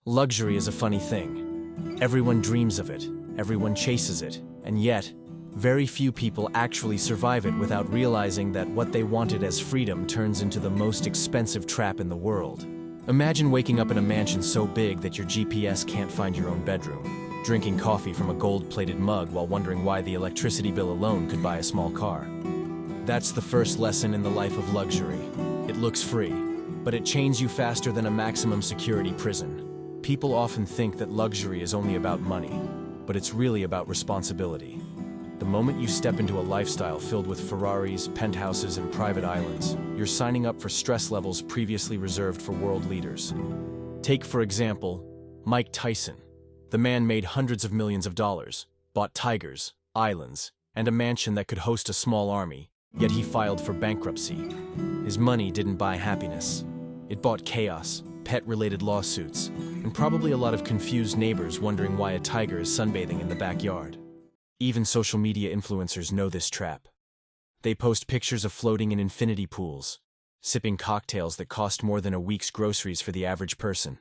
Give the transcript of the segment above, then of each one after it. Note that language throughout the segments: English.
Luxury is a funny thing. Everyone dreams of it, everyone chases it, and yet, very few people actually survive it without realizing that what they wanted as freedom turns into the most expensive trap in the world. Imagine waking up in a mansion so big that your GPS can't find your own bedroom, drinking coffee from a gold-plated mug while wondering why the electricity bill alone could buy a small car. That's the first lesson in the life of luxury. It looks free, but it chains you faster than a maximum security prison. People often think that luxury is only about money, but it's really about responsibility. The moment you step into a lifestyle filled with Ferraris, penthouses, and private islands, you're signing up for stress levels previously reserved for world leaders. Take, for example, Mike Tyson. The man made hundreds of millions of dollars, bought tigers, islands, and a mansion that could host a small army, yet he filed for bankruptcy. His money didn't buy happiness. It bought chaos, pet-related lawsuits, and probably a lot of confused neighbors wondering why a tiger is sunbathing in the backyard. Even social media influencers know this trap. They post pictures of floating in infinity pools, sipping cocktails that cost more than a week's groceries for the average person,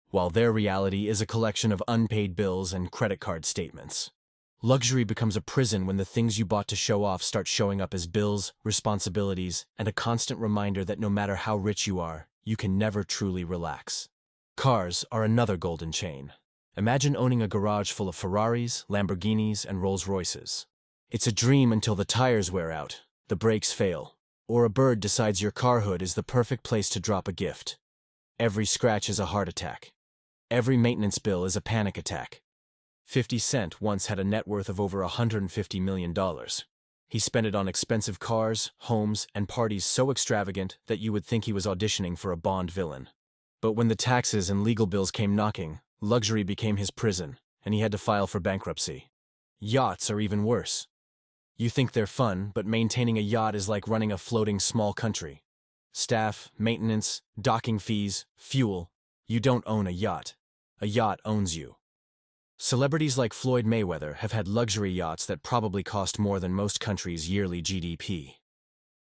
while their reality is a collection of unpaid bills and credit card statements. Luxury becomes a prison when the things you bought to show off start showing up as bills, responsibilities, and a constant reminder that no matter how rich you are, you can never truly relax. Cars are another golden chain. Imagine owning a garage full of Ferraris, Lamborghinis, and Rolls-Royces. It's a dream until the tires wear out, the brakes fail, or a bird decides your car hood is the perfect place to drop a gift. Every scratch is a heart attack. Every maintenance bill is a panic attack. 50 Cent once had a net worth of over $150 million. He spent it on expensive cars, homes, and parties so extravagant that you would think he was auditioning for a Bond villain. But when the taxes and legal bills came knocking, luxury became his prison, and he had to file for bankruptcy. Yachts are even worse. You think they're fun, but maintaining a yacht is like running a floating small country. Staff, maintenance, docking fees, fuel. You don't own a yacht. A yacht owns you. Celebrities like Floyd Mayweather have had luxury yachts that probably cost more than most countries' yearly GDP.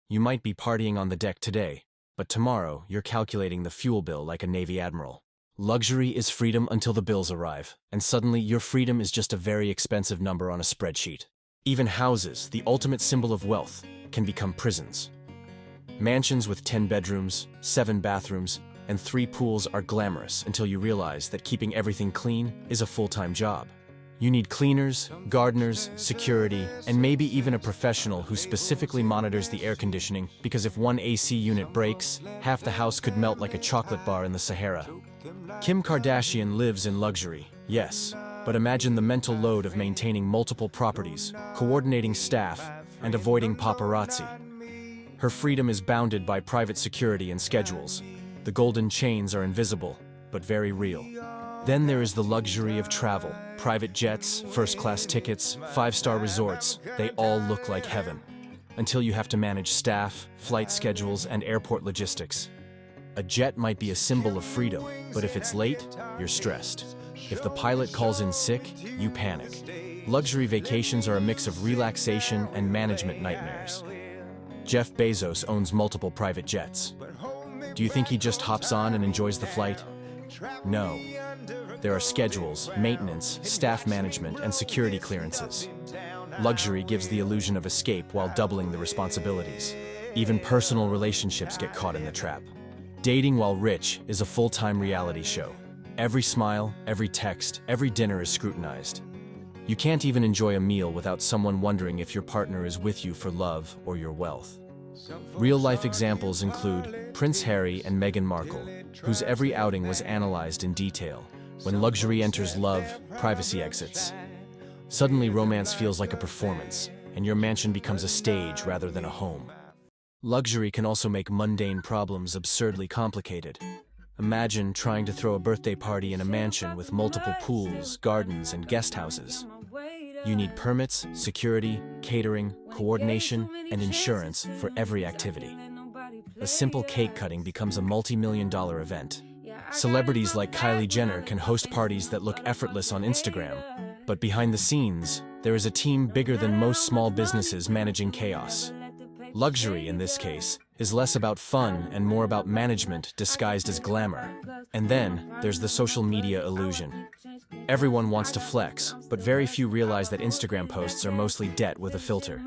You might be partying on the deck today, but tomorrow you're calculating the fuel bill like a Navy admiral. Luxury is freedom until the bills arrive, and suddenly your freedom is just a very expensive number on a spreadsheet. Even houses, the ultimate symbol of wealth, can become prisons. Mansions with 10 bedrooms, 7 bathrooms, and 3 pools are glamorous until you realize that keeping everything clean is a full-time job. You need cleaners, gardeners, security, and maybe even a professional who specifically monitors the air conditioning, because if one AC unit breaks, half the house could melt like a chocolate bar in the Sahara. Kim Kardashian lives in luxury, yes, but imagine the mental load of maintaining multiple properties, coordinating staff, and avoiding paparazzi. Her freedom is bounded by private security and schedules. The golden chains are invisible, but very real. Then there is the luxury of travel. Private jets, first-class tickets, 5-star resorts, they all look like heaven. Until you have to manage staff, flight schedules, and airport logistics. A jet might be a symbol of freedom, but if it's late, you're stressed. If the pilot calls in sick, you panic. Luxury vacations are a mix of relaxation and management nightmares. Jeff Bezos owns multiple private jets. Do you think he just hops on and enjoys the flight? No. There are schedules, maintenance, staff management, and security clearances. Luxury gives the illusion of escape while doubling the responsibilities. Even personal relationships get caught in the trap. Dating while rich is a full-time reality show. Every smile, every text, every dinner is scrutinized. You can't even enjoy a meal without someone wondering if your partner is with you for love or your wealth. Real-life examples include Prince Harry and Meghan Markle, whose every outing was analyzed in detail. When luxury enters love, privacy exits. Suddenly, romance feels like a performance, and your mansion becomes a stage rather than a home. Luxury can also make mundane problems absurdly complicated. Imagine trying to throw a birthday party in a mansion with multiple pools, gardens, and guest houses. You need permits, security, catering, coordination, and insurance for every activity. A simple cake cutting becomes a multi-million-dollar event. Celebrities like Kylie Jenner can host parties that look effortless on Instagram, but behind the scenes, there is a team bigger than most small businesses managing chaos. Luxury, in this case, is less about fun and more about management disguised as glamour. And then, there's the social media illusion. Everyone wants to flex, but very few realize that Instagram posts are mostly debt with a filter.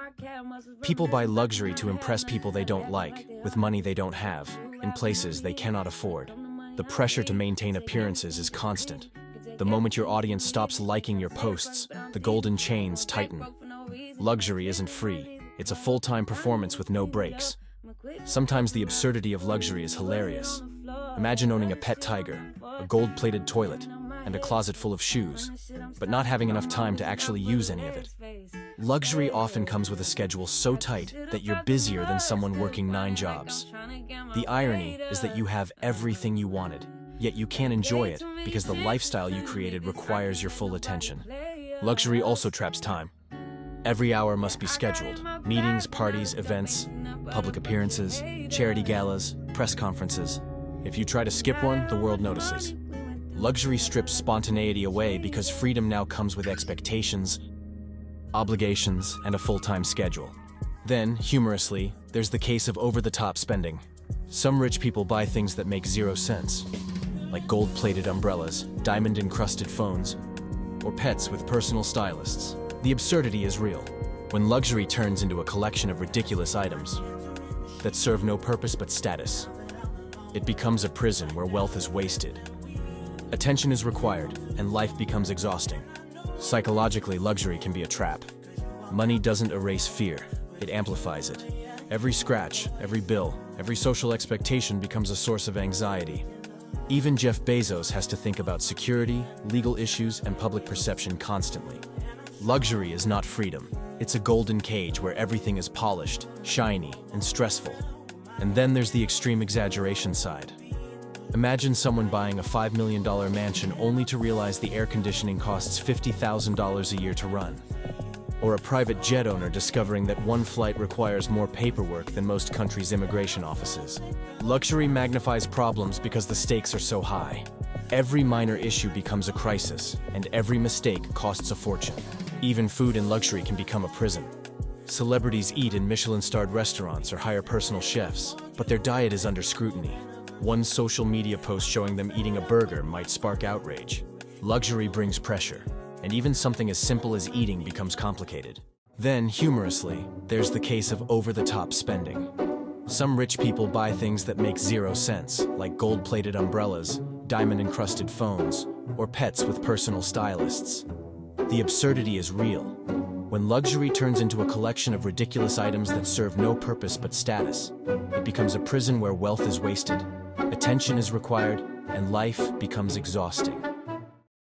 People buy luxury to impress people they don't like, with money they don't have, in places they cannot afford. The pressure to maintain appearances is constant. The moment your audience stops liking your posts, the golden chains tighten. Luxury isn't free. It's a full-time performance with no breaks. Sometimes the absurdity of luxury is hilarious. Imagine owning a pet tiger, a gold-plated toilet, and a closet full of shoes, but not having enough time to actually use any of it. Luxury often comes with a schedule so tight that you're busier than someone working 9 jobs. The irony is that you have everything you wanted, yet you can't enjoy it because the lifestyle you created requires your full attention. Luxury also traps time. Every hour must be scheduled. Meetings, parties, events, public appearances, charity galas, press conferences. If you try to skip one, the world notices. Luxury strips spontaneity away because freedom now comes with expectations, obligations, and a full-time schedule. Then, humorously, there's the case of over-the-top spending. Some rich people buy things that make 0 sense, like gold-plated umbrellas, diamond-encrusted phones, or pets with personal stylists. The absurdity is real. When luxury turns into a collection of ridiculous items that serve no purpose but status, it becomes a prison where wealth is wasted. Attention is required, and life becomes exhausting. Psychologically, luxury can be a trap. Money doesn't erase fear, it amplifies it. Every scratch, every bill, every social expectation becomes a source of anxiety. Even Jeff Bezos has to think about security, legal issues, and public perception constantly. Luxury is not freedom. It's a golden cage where everything is polished, shiny, and stressful. And then there's the extreme exaggeration side. Imagine someone buying a $5 million mansion only to realize the air conditioning costs $50,000 a year to run. Or a private jet owner discovering that one flight requires more paperwork than most countries' immigration offices. Luxury magnifies problems because the stakes are so high. Every minor issue becomes a crisis, and every mistake costs a fortune. Even food and luxury can become a prison. Celebrities eat in Michelin-starred restaurants or hire personal chefs, but their diet is under scrutiny. One social media post showing them eating a burger might spark outrage. Luxury brings pressure, and even something as simple as eating becomes complicated. Then, humorously, there's the case of over-the-top spending. Some rich people buy things that make 0 sense, like gold-plated umbrellas, diamond-encrusted phones, or pets with personal stylists. The absurdity is real. When luxury turns into a collection of ridiculous items that serve no purpose but status, it becomes a prison where wealth is wasted, attention is required, and life becomes exhausting.